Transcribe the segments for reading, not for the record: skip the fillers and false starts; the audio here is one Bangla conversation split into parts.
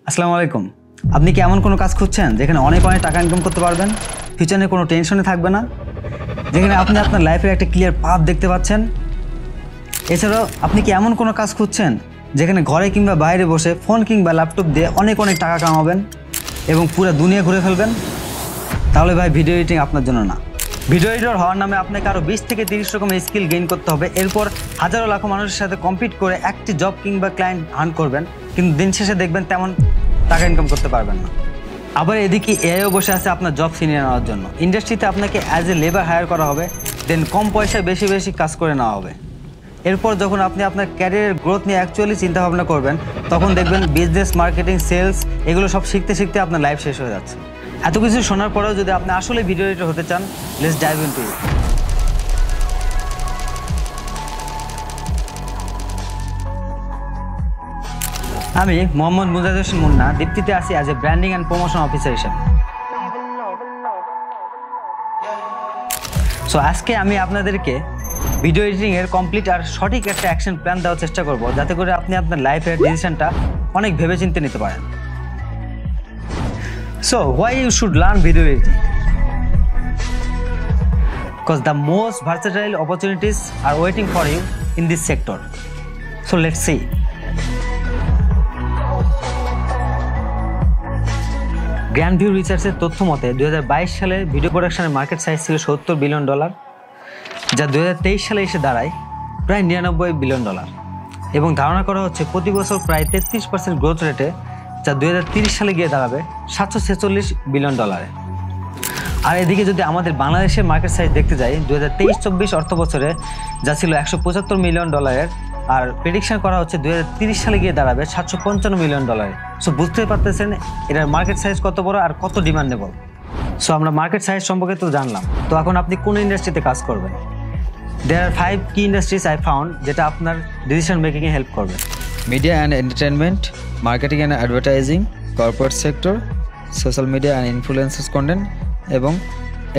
আসসালামু আলাইকুম। আপনি কি এমন কোনো কাজ খুঁজছেন যেখানে অনেক টাকা ইনকাম করতে পারবেন, ফিউচারে কোনো টেনশনে থাকবে না, যেখানে আপনি আপনার লাইফের একটা ক্লিয়ার পাথ দেখতে পাচ্ছেন? এছাড়াও আপনি কি এমন কোনো কাজ খুঁজছেন যেখানে ঘরে কিংবা বাইরে বসে ফোন কিংবা ল্যাপটপ দিয়ে অনেক টাকা কামাবেন এবং পুরো দুনিয়া ঘুরে ফেলবেন? তাহলে ভাই ভিডিও এডিটিং আপনার জন্য না। ভিডিও এডিটর হওয়ার নামে আপনাকে আরও 20 থেকে 30 রকমের স্কিল গেইন করতে হবে, এরপর হাজারো লাখো মানুষের সাথে কম্পিট করে একটি জব কিংবা ক্লায়েন্ট আর্ন করবেন, কিন্তু দিন শেষে দেখবেন তেমন টাকা ইনকাম করতে পারবেন না। আবার এদিকে এআইও বসে আছে আপনার জব ছিনিয়ে নেওয়ার জন্য। ইন্ডাস্ট্রিতে আপনাকে অ্যাজ এ লেবার হায়ার করা হবে, দেন কম পয়সায় বেশি বেশি কাজ করে নেওয়া হবে। এরপর যখন আপনি আপনার ক্যারিয়ারের গ্রোথ নিয়ে অ্যাকচুয়ালি চিন্তা ভাবনা করবেন, তখন দেখবেন বিজনেস, মার্কেটিং, সেলস এগুলো সব শিখতে শিখতে আপনার লাইফ শেষ হয়ে যাচ্ছে। এত কিছু শোনার পরেও যদি আপনি আসলে ভিডিও এডিটর হতে চান, লেটস ডাইভ ইনটু ইট। আমি মোহাম্মদ মুজাহিদ হোসেন মুন্না, দীপ্তিতে আছি as a branding and promotion officer হিসেবে। সো আজকে আমি আপনাদেরকে ভিডিও এডিটিংয়ের কমপ্লিট আর সঠিক একটা অ্যাকশন প্ল্যান দেওয়ার চেষ্টা করব, যাতে করে আপনি আপনার লাইফের ডিসিশনটা অনেক ভেবেচিন্তে নিতে পারেন। So why you should learn video editing? Because the most versatile opportunities are waiting for you in this sector. So let's see. গ্র্যান্ডভিউ রিসার্চের তথ্য মতে 2022 সালে ভিডিও প্রোডাকশনের মার্কেট সাইজ ছিল $70 বিলিয়ন, যা 2023 সালে এসে দাঁড়ায় প্রায় $99 বিলিয়ন, এবং ধারণা করা হচ্ছে প্রতি বছর প্রায় 33% গ্রোথ রেটে, যা 2030 সালে গিয়ে দাঁড়াবে $746 বিলিয়ন। আর এদিকে যদি আমাদের বাংলাদেশের মার্কেট সাইজ দেখতে যাই, 2023-24 অর্থ বছরে যা ছিল $175 মিলিয়ন, আর প্রেডিকশন করা হচ্ছে 2030 সালে গিয়ে দাঁড়াবে $755 মিলিয়ন। সো বুঝতে পারতেছেন এটার মার্কেট সাইজ কত বড় আর কত ডিমান্ডেবল। সো আমরা মার্কেট সাইজ সম্পর্কে তো জানলাম, তো এখন আপনি কোন ইন্ডাস্ট্রিতে কাজ করবেন? দেয়ার আর 5 কি ইন্ডাস্ট্রিজ আই ফাউন্ড যেটা আপনার ডিসিশন মেকিংয়ে হেল্প করবে। Media and entertainment, marketing and advertising, corporate sector, social media and influencers content, এবং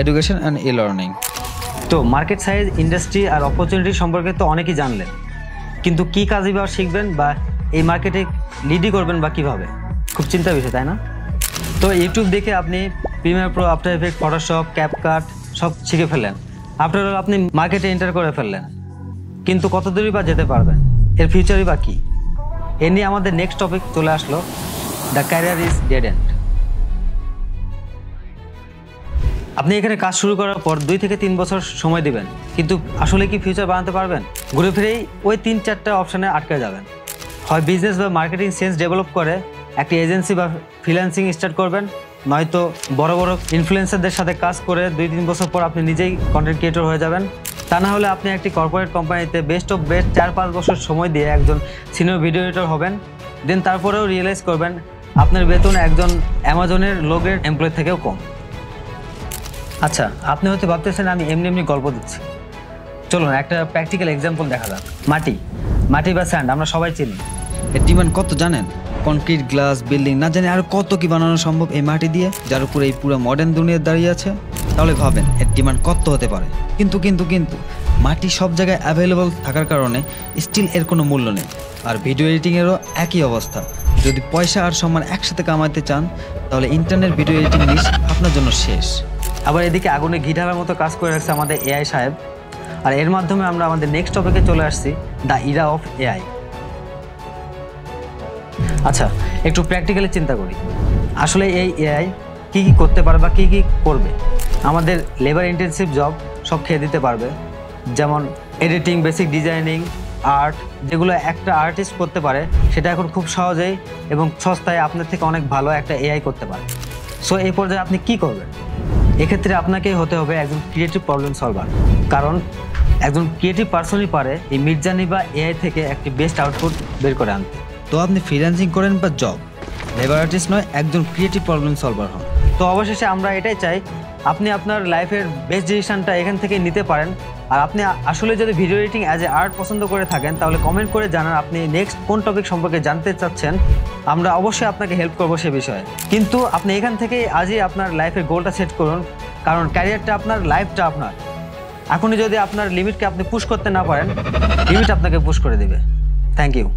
এডুকেশন অ্যান্ড ই লার্নিং। তো মার্কেট সাইজ, ইন্ডাস্ট্রি আর অপরচুনিটি সম্পর্কে তো অনেকেই জানলেন, কিন্তু কী কাজই বা শিখবেন বা এই মার্কেটে লিডই করবেন বা কীভাবে? খুব চিন্তার বিষয়, তাই না? তো ইউটিউব দেখে আপনি Premiere Pro, after effect, Photoshop, CapCut সব শিখে ফেললেন, আফটার অল আপনি মার্কেটে এন্টার করে ফেললেন, কিন্তু কত দূরই বা যেতে পারবেন? এর ফিউচারই বা কী? এ নিয়ে আমাদের নেক্সট টপিক চলে আসলো, the career is dead and. আপনি এখানে কাজ শুরু করার পর 2 থেকে 3 বছর সময় দিবেন, কিন্তু আসলে কি ফিউচার বানাতে পারবেন? ঘুরে ফিরেই ওই 3-4টা অপশানে আটকে যাবেন। হয় বিজনেস বা মার্কেটিং সেন্স ডেভেলপ করে একটি এজেন্সি বা ফ্রিল্যান্সিং স্টার্ট করবেন, নয়তো বড় বড় ইনফ্লুয়েন্সারদের সাথে কাজ করে 2-3 বছর পর আপনি নিজেই কন্টেন্ট ক্রিয়েটর হয়ে যাবেন। তা না হলে আপনি একটি কর্পোরেট কোম্পানিতে বেস্ট অফ বেস্ট 4-5 বছর সময় দিয়ে একজন সিনিয়র ভিডিও এডিটর হবেন, দেন তারপরেও রিয়েলাইজ করবেন আপনার বেতন একজন অ্যামাজনের লো গ্রেড এমপ্লয়ি থেকেও কম। আচ্ছা, আপনি হয়তো ভাবতেছেন আমি এমনি গল্প দিচ্ছি। চলুন একটা প্র্যাকটিক্যাল এক্সাম্পল দেখা যাক। মাটি বা স্যান্ড আমরা সবাই চিনি। এর ডিমান্ড কত জানেন? কনক্রিট, গ্লাস, বিল্ডিং, না জানি আর কত কি বানানো সম্ভব এই মাটি দিয়ে, যার উপরে এই পুরো মডার্ন দুনিয়া দাঁড়িয়ে আছে। তাহলে ভাবেন এর ডিমান্ড কত হতে পারে। কিন্তু মাটি সব জায়গায় অ্যাভেলেবল থাকার কারণে স্টিল এর কোনো মূল্য নেই। আর ভিডিও এডিটিংয়েরও একই অবস্থা। যদি পয়সা আর সম্মান একসাথে কামাতে চান, তাহলে ইন্টারনেট ভিডিও এডিটিং নিশ আপনার জন্য শেষ। আবার এদিকে আগুনে ঘি ঢালার মতো কাজ করে রাখছে আমাদের এআই সাহেব। আর এর মাধ্যমে আমরা আমাদের নেক্সট টপিকে চলে আসছি, দ্য ইরা অফ এআই। আচ্ছা, একটু প্র্যাকটিক্যালি চিন্তা করি, আসলে এই এআই কী করতে পারে বা কী করবে? আমাদের লেবার ইন্টেনসিভ জব সব খেয়ে দিতে পারবে, যেমন এডিটিং, বেসিক ডিজাইনিং, আর্ট, যেগুলো একটা আর্টিস্ট করতে পারে সেটা এখন খুব সহজেই এবং সস্তায় আপনার থেকে অনেক ভালো একটা এআই করতে পারে। সো এই পর্যায়ে আপনি কি করবেন? এক্ষেত্রে আপনাকেই হতে হবে একজন ক্রিয়েটিভ প্রবলেম সলভার, কারণ একজন ক্রিয়েটিভ পার্সনই পারে এই মিডজার্নি বা এআই থেকে একটি বেস্ট আউটপুট বের করে আনতে। তো আপনি ফ্রিল্যান্সিং করেন বা জব, লেবার আর্টিস্ট নয়, একজন ক্রিয়েটিভ প্রবলেম সলভার হন। তো অবশেষে আমরা এটাই চাই আপনি আপনার লাইফের বেস্ট ডিসিশনটা এখান থেকে নিতে পারেন। আর আপনি আসলে যদি video editing as a art পছন্দ করে থাকেন, তাহলে কমেন্ট করে জানান আপনি নেক্সট কোন টপিক সম্পর্কে জানতে চাচ্ছেন। আমরা অবশ্যই আপনাকে হেল্প করবো সে বিষয়ে। কিন্তু আপনি এখান থেকে আজই আপনার লাইফের গোলটা সেট করুন, কারণ ক্যারিয়ারটা আপনার, লাইফটা আপনার। এখনই যদি আপনার লিমিটকে আপনি পুশ করতে না পারেন, লিমিট আপনাকে পুশ করে দেবে। Thank you.